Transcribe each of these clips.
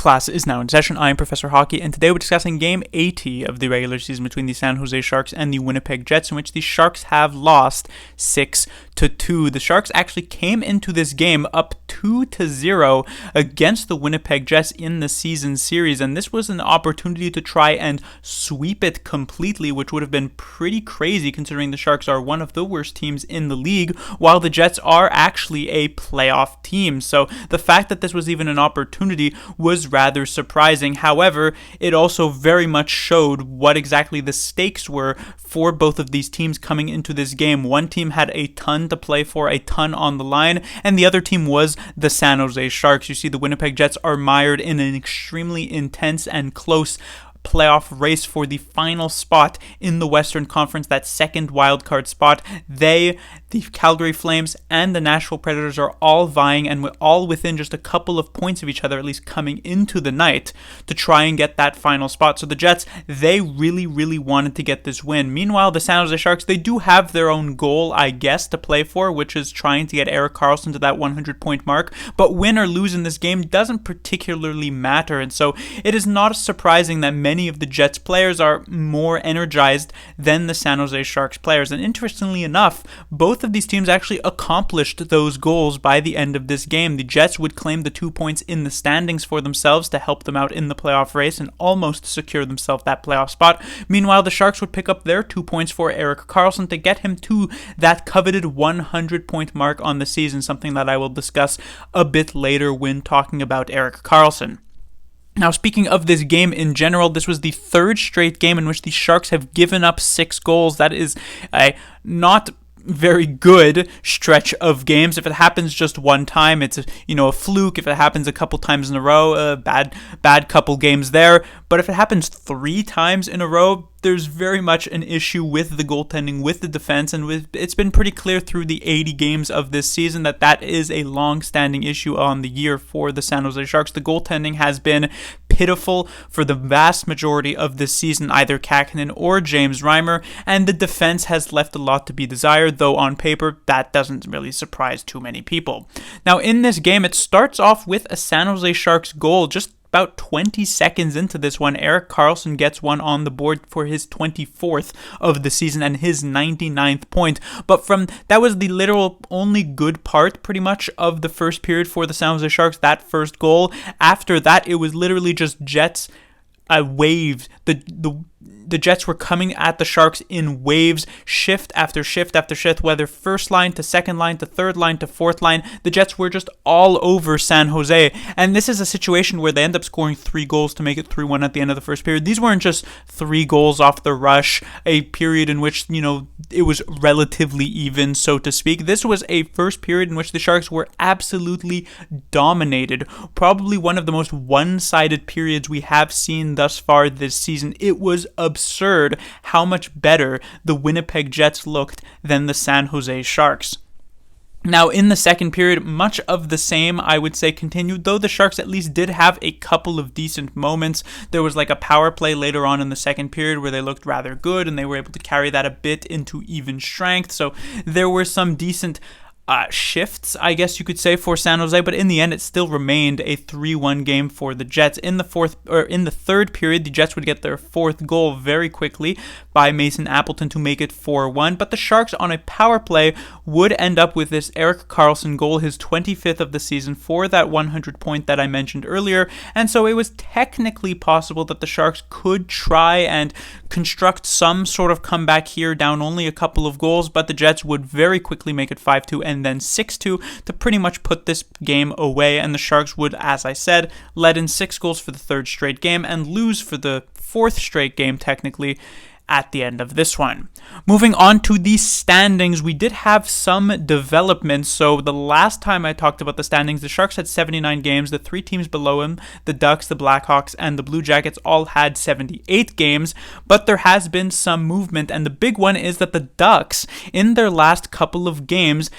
Class is now in session. I am Professor Hockey, and today we're discussing Game 80 of the regular season between the San Jose Sharks and the Winnipeg Jets, in which the Sharks have lost 6-2. The Sharks actually came into this game up 2-0 against the Winnipeg Jets in the season series, and this was an opportunity to try and sweep it completely, which would have been pretty crazy considering the Sharks are one of the worst teams in the league, while the Jets are actually a playoff team. So the fact that this was even an opportunity was rather surprising. However, it also very much showed what exactly the stakes were for both of these teams coming into this game. One team had a ton to play for, a ton on the line, and the other team was the San Jose Sharks. You see, the Winnipeg Jets are mired in an extremely intense and close playoff race for the final spot in the Western Conference, that second wildcard spot. The Calgary Flames and the Nashville Predators are all vying and all within just a couple of points of each other, at least coming into the night, to try and get that final spot. So the Jets, they really wanted to get this win. Meanwhile, the San Jose Sharks, they do have their own goal, I guess, to play for, which is trying to get Erik Karlsson to that 100-point mark. But win or lose in this game doesn't particularly matter, and so it is not surprising that many of the Jets players are more energized than the San Jose Sharks players. And interestingly enough, both of these teams actually accomplished those goals by the end of this game. The Jets would claim the 2 points in the standings for themselves to help them out in the playoff race and almost secure themselves that playoff spot. Meanwhile, the Sharks would pick up their 2 points for Erik Karlsson to get him to that coveted 100-point mark on the season, something that I will discuss a bit later when talking about Erik Karlsson. Now, speaking of this game in general, this was the third straight game in which the Sharks have given up 6 goals. That is a not very good stretch of games. If it happens just one time, it's a fluke. If it happens a couple times in a row, bad couple games there. But if it happens 3 times in a row, there's very much an issue with the goaltending, with the defense, and it's been pretty clear through the 80 games of this season that is a long-standing issue on the year for the San Jose Sharks. The goaltending has been pitiful for the vast majority of this season, either Kähkönen or James Reimer, and the defense has left a lot to be desired, though on paper that doesn't really surprise too many people. Now, in this game, it starts off with a San Jose Sharks goal. Just about 20 seconds into this one, Erik Karlsson gets one on the board for his 24th of the season and his 99th point. But that was the literal only good part pretty much of the first period for the San Jose Sharks, that first goal. After that, it was literally just Jets waves. The Jets were coming at the Sharks in waves, shift after shift after shift, whether first line to second line to third line to fourth line. The Jets were just all over San Jose. And this is a situation where they end up scoring 3 goals to make it 3-1 at the end of the first period. These weren't just 3 goals off the rush, a period in which, it was relatively even, so to speak. This was a first period in which the Sharks were absolutely dominated. Probably one of the most one-sided periods we have seen thus far this season. It was absurd how much better the Winnipeg Jets looked than the San Jose Sharks. Now, in the second period, much of the same, I would say, continued, though the Sharks at least did have a couple of decent moments. There was like a power play later on in the second period where they looked rather good, and they were able to carry that a bit into even strength. So there were some decent shifts, I guess you could say, for San Jose, but in the end it still remained a 3-1 game for the Jets. In the third period, the Jets would get their 4th goal very quickly by Mason Appleton to make it 4-1, but the Sharks on a power play would end up with this Erik Karlsson goal, his 25th of the season, for that 100 point that I mentioned earlier, and so it was technically possible that the Sharks could try and construct some sort of comeback here, down only a couple of goals, but the Jets would very quickly make it 5-2 and then 6-2 to pretty much put this game away, and the Sharks would, as I said, let in 6 goals for the 3rd straight game and lose for the 4th straight game technically at the end of this one. Moving on to the standings, we did have some developments. So the last time I talked about the standings, the Sharks had 79 games. The 3 teams below him, the Ducks, the Blackhawks, and the Blue Jackets, all had 78 games. But there has been some movement, and the big one is that the Ducks, in their last couple of games,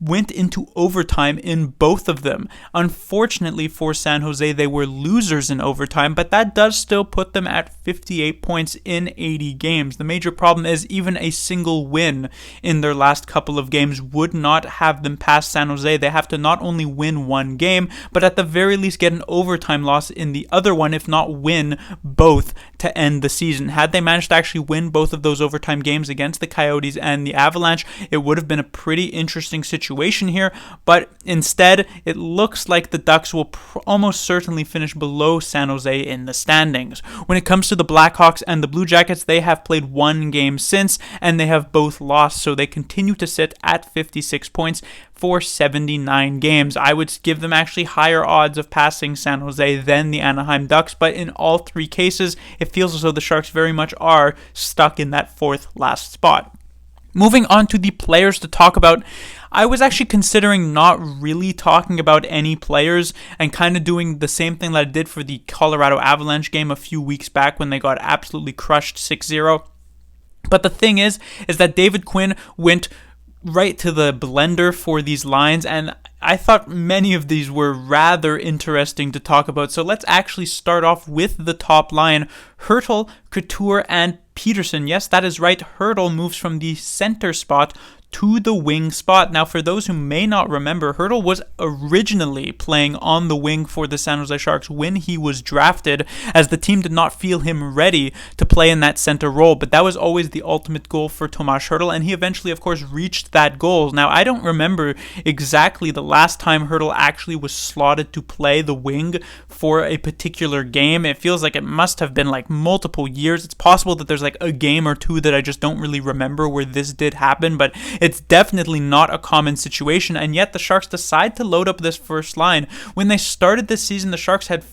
went into overtime in both of them. Unfortunately for San Jose, they were losers in overtime, but that does still put them at 58 points in 80 games. The major problem is even a single win in their last couple of games would not have them past San Jose. They have to not only win one game, but at the very least get an overtime loss in the other one, if not win both to end the season. Had they managed to actually win both of those overtime games against the Coyotes and the Avalanche, it would have been a pretty interesting situation here, but instead it looks like the Ducks will almost certainly finish below San Jose in the standings. When it comes to the Blackhawks and the Blue Jackets, they have played one game since, and they have both lost, so they continue to sit at 56 points for 79 games. I would give them actually higher odds of passing San Jose than the Anaheim Ducks, but in all three cases, it feels as though the Sharks very much are stuck in that fourth last spot. Moving on to the players to talk about, I was actually considering not really talking about any players and kind of doing the same thing that I did for the Colorado Avalanche game a few weeks back when they got absolutely crushed 6-0. But the thing is that David Quinn went right to the blender for these lines, and I thought many of these were rather interesting to talk about. So let's actually start off with the top line. Hertl, Couture, and Peterson. Yes, that is right. Hertl moves from the center spot to the wing spot. Now, for those who may not remember, Hertl was originally playing on the wing for the San Jose Sharks when he was drafted, as the team did not feel him ready to play in that center role. But that was always the ultimate goal for Tomas Hertl, and he eventually, of course, reached that goal. Now, I don't remember exactly the last time Hertl actually was slotted to play the wing for a particular game. It feels like it must have been like multiple years. It's possible that there's like a game or two that I just don't really remember where this did happen, but it's definitely not a common situation, and yet the Sharks decide to load up this first line. When they started this season, the Sharks had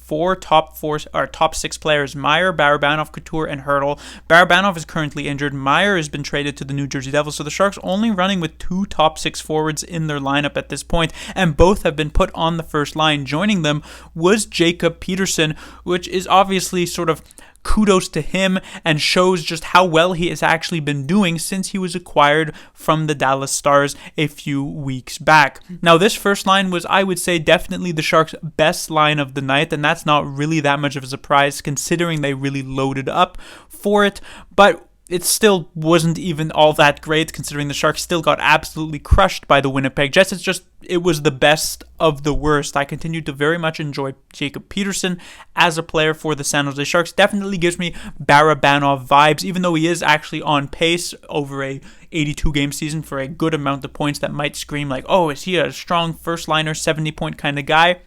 top six players: Meier, Barabanov, Couture, and Hertl. Barabanov is currently injured. Meier has been traded to the New Jersey Devils, so the Sharks only running with two top six forwards in their lineup at this point, and both have been put on the first line. Joining them was Jacob Peterson, which is obviously sort of kudos to him and shows just how well he has actually been doing since he was acquired from the Dallas Stars a few weeks back. Now, this first line was, I would say, definitely the Sharks' best line of the night, and that's not really that much of a surprise considering they really loaded up for it, but it still wasn't even all that great considering the Sharks still got absolutely crushed by the Winnipeg Jets. It was the best of the worst. I continue to very much enjoy Jacob Peterson as a player for the San Jose Sharks. Definitely gives me Barabanov vibes, even though he is actually on pace over a 82-game season for a good amount of points that might scream like, oh, is he a strong first-liner, 70-point kind of guy?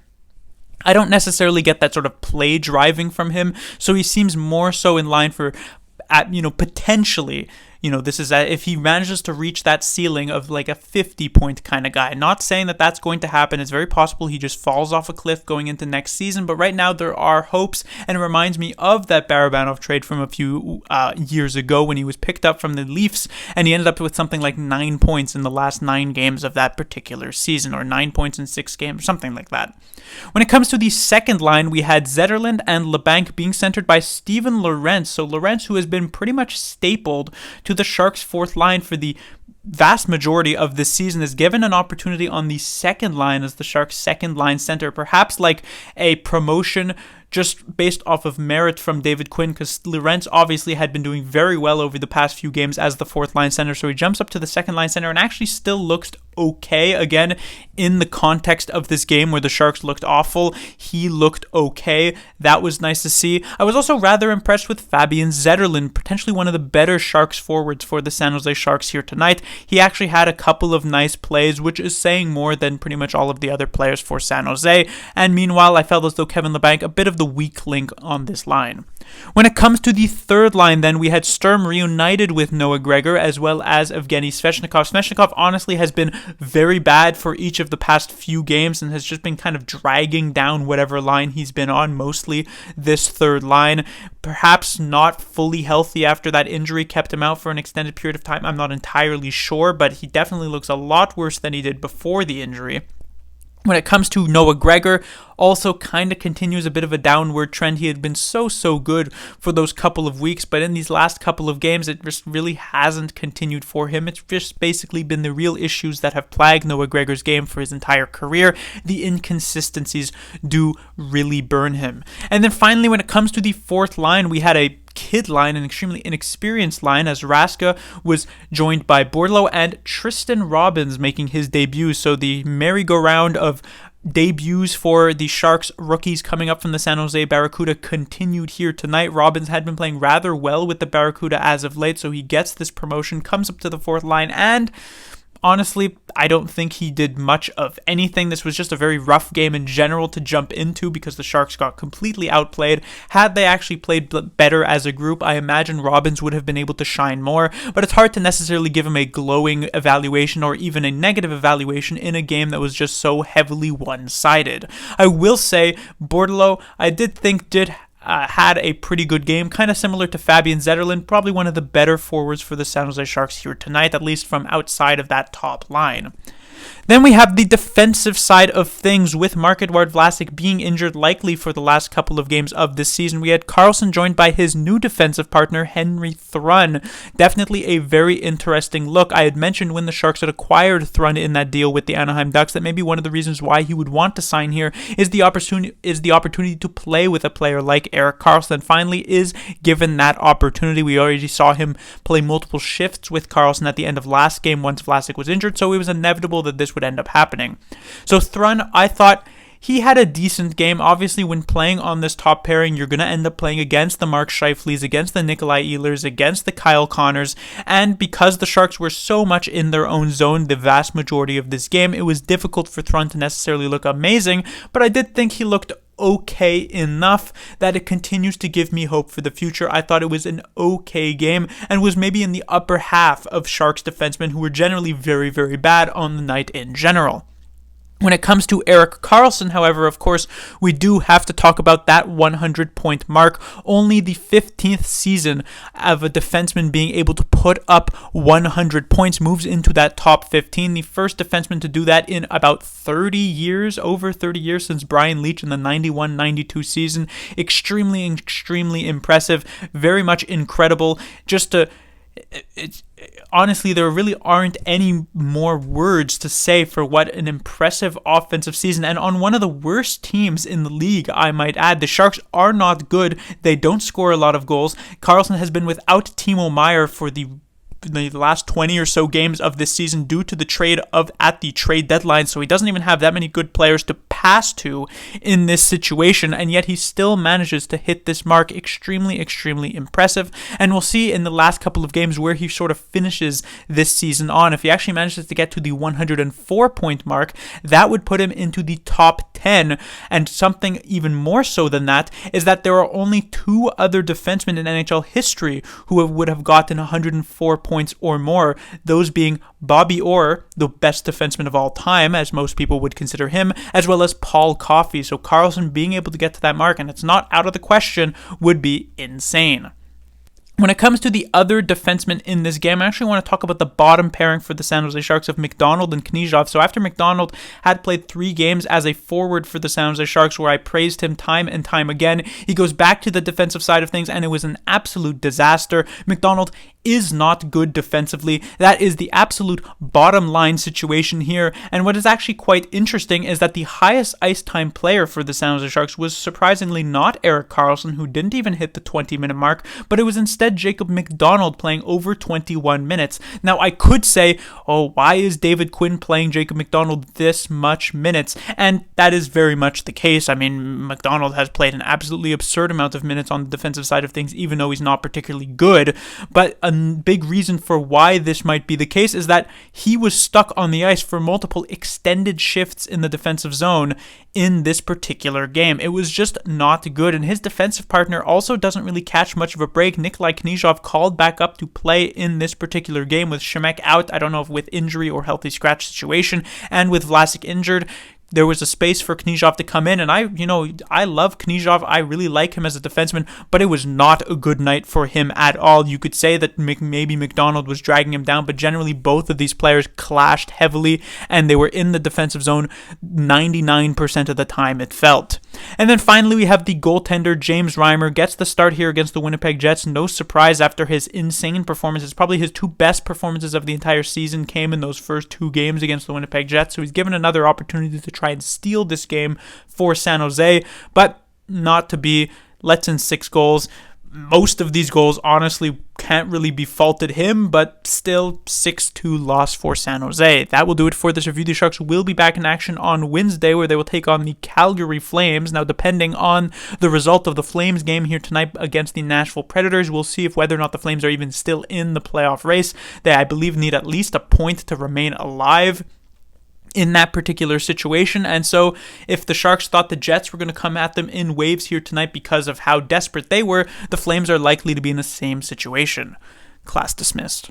I don't necessarily get that sort of play driving from him, so he seems more so in line for potentially, this is if he manages to reach that ceiling of like a 50-point kind of guy. Not saying that that's going to happen. It's very possible he just falls off a cliff going into next season, but right now there are hopes, and it reminds me of that Barabanov trade from a few years ago when he was picked up from the Leafs, and he ended up with something like 9 points in the last 9 games of that particular season, or 9 points in 6 games, or something like that. When it comes to the second line, we had Zetterlund and LeBanc being centered by Steven Lorentz. So Lorentz, who has been pretty much stapled to the Sharks' fourth line for the vast majority of this season, is given an opportunity on the second line as the Sharks' second line center, perhaps like a promotion just based off of merit from David Quinn, because Lorentz obviously had been doing very well over the past few games as the fourth line center, so he jumps up to the second line center and actually still looks okay. Again, in the context of this game where the Sharks looked awful, he looked okay. That was nice to see. I was also rather impressed with Fabian Zetterlund, potentially one of the better Sharks forwards for the San Jose Sharks here tonight. He actually had a couple of nice plays, which is saying more than pretty much all of the other players for San Jose. And meanwhile, I felt as though Kevin Labanc, a bit of the weak link on this line. When it comes to the third line, then, we had Sturm reunited with Noah Gregor as well as Evgeny Svechnikov. Svechnikov honestly has been very bad for each of the past few games and has just been kind of dragging down whatever line he's been on, mostly this third line. Perhaps not fully healthy after that injury kept him out for an extended period of time. I'm not entirely sure, but he definitely looks a lot worse than he did before the injury. When it comes to Noah Gregor, also kind of continues a bit of a downward trend. He had been so good for those couple of weeks, but in these last couple of games, it just really hasn't continued for him. It's just basically been the real issues that have plagued Noah Gregor's game for his entire career. The inconsistencies do really burn him. And then finally, when it comes to the fourth line, we had a kid line, an extremely inexperienced line, as Raska was joined by Bordelot and Tristan Robbins making his debut. So the merry-go-round of debuts for the Sharks rookies coming up from the San Jose Barracuda continued here tonight. Robbins had been playing rather well with the Barracuda as of late, so he gets this promotion, comes up to the fourth line, and honestly, I don't think he did much of anything. This was just a very rough game in general to jump into because the Sharks got completely outplayed. Had they actually played better as a group, I imagine Robbins would have been able to shine more, but it's hard to necessarily give him a glowing evaluation or even a negative evaluation in a game that was just so heavily one-sided. I will say, Bordelot, I did think had a pretty good game, kind of similar to Fabian Zetterlund, probably one of the better forwards for the San Jose Sharks here tonight, at least from outside of that top line. Then we have the defensive side of things with Marc-Edouard Vlasic being injured likely for the last couple of games of this season. We had Karlsson joined by his new defensive partner, Henry Thrun. Definitely a very interesting look. I had mentioned when the Sharks had acquired Thrun in that deal with the Anaheim Ducks that maybe one of the reasons why he would want to sign here is the opportunity to play with a player like Erik Karlsson. Finally is given that opportunity. We already saw him play multiple shifts with Karlsson at the end of last game once Vlasic was injured, so it was inevitable that this would end up happening. So Thrun, I thought he had a decent game. Obviously, when playing on this top pairing, you're going to end up playing against the Mark Scheifele's, against the Nikolai Ehlers, against the Kyle Connors, and because the Sharks were so much in their own zone the vast majority of this game, it was difficult for Thrun to necessarily look amazing, but I did think he looked okay enough that it continues to give me hope for the future. I thought it was an okay game and was maybe in the upper half of Sharks defensemen who were generally very, very bad on the night in general. When it comes to Erik Karlsson, however, of course, we do have to talk about that 100-point mark. Only the 15th season of a defenseman being able to put up 100 points moves into that top 15. The first defenseman to do that in about 30 years, over 30 years since Brian Leetch in the 91-92 season. Extremely impressive. Very much incredible. Honestly, there really aren't any more words to say for what an impressive offensive season, and on one of the worst teams in the league, I might add. The Sharks are not good. They don't score a lot of goals. Karlsson has been without Timo Meier for the last 20 or so games of this season due to the trade at the trade deadline, so he doesn't even have that many good players to pass to in this situation, and yet he still manages to hit this mark. Extremely impressive, and we'll see in the last couple of games where he sort of finishes this season on. If he actually manages to get to the 104-point mark, that would put him into the top 10, and something even more so than that is that there are only two other defensemen in NHL history who would have gotten 104 points or more, those being Bobby Orr, the best defenseman of all time, as most people would consider him, as well as Paul Coffey. So Karlsson being able to get to that mark, and it's not out of the question, would be insane. When it comes to the other defensemen in this game, I actually want to talk about the bottom pairing for the San Jose Sharks of McDonald and Knyzhov. So after McDonald had played 3 games as a forward for the San Jose Sharks, where I praised him time and time again, he goes back to the defensive side of things, and it was an absolute disaster. McDonald is not good defensively. That is the absolute bottom line situation here. And what is actually quite interesting is that the highest ice time player for the San Jose Sharks was surprisingly not Erik Karlsson, who didn't even hit the 20-minute mark, but it was instead Jacob McDonald playing over 21 minutes. Now, I could say, oh, why is David Quinn playing Jacob McDonald this much minutes? And that is very much the case. I mean, McDonald has played an absolutely absurd amount of minutes on the defensive side of things, even though he's not particularly good. But a big reason for why this might be the case is that he was stuck on the ice for multiple extended shifts in the defensive zone in this particular game. It was just not good, and his defensive partner also doesn't really catch much of a break. Nikolai Knyzhov called back up to play in this particular game with Shemek out, I don't know if with injury or healthy scratch situation, and with Vlasic injured. there was a space for Knyzhov to come in, and I love Knyzhov. I really like him as a defenseman, but it was not a good night for him at all. You could say that maybe McDonald was dragging him down, but generally both of these players clashed heavily, and they were in the defensive zone 99% of the time, it felt. And then finally, we have the goaltender, James Reimer, gets the start here against the Winnipeg Jets. No surprise after his insane performances. Probably his two best performances of the entire season came in those first two games against the Winnipeg Jets, so he's given another opportunity to try and steal this game for San Jose, but not to be. Lets in 6 goals. Most of these goals honestly can't really be faulted him, but still 6-2 loss for San Jose. That will do it for this review. The Sharks will be back in action on Wednesday, where they will take on the Calgary Flames. Now, depending on the result of the Flames game here tonight against the Nashville Predators, we'll see if whether or not the Flames are even still in the playoff race. They, I believe, need at least a point to remain alive in that particular situation. And so if the Sharks thought the Jets were going to come at them in waves here tonight because of how desperate they were, the Flames are likely to be in the same situation. Class dismissed.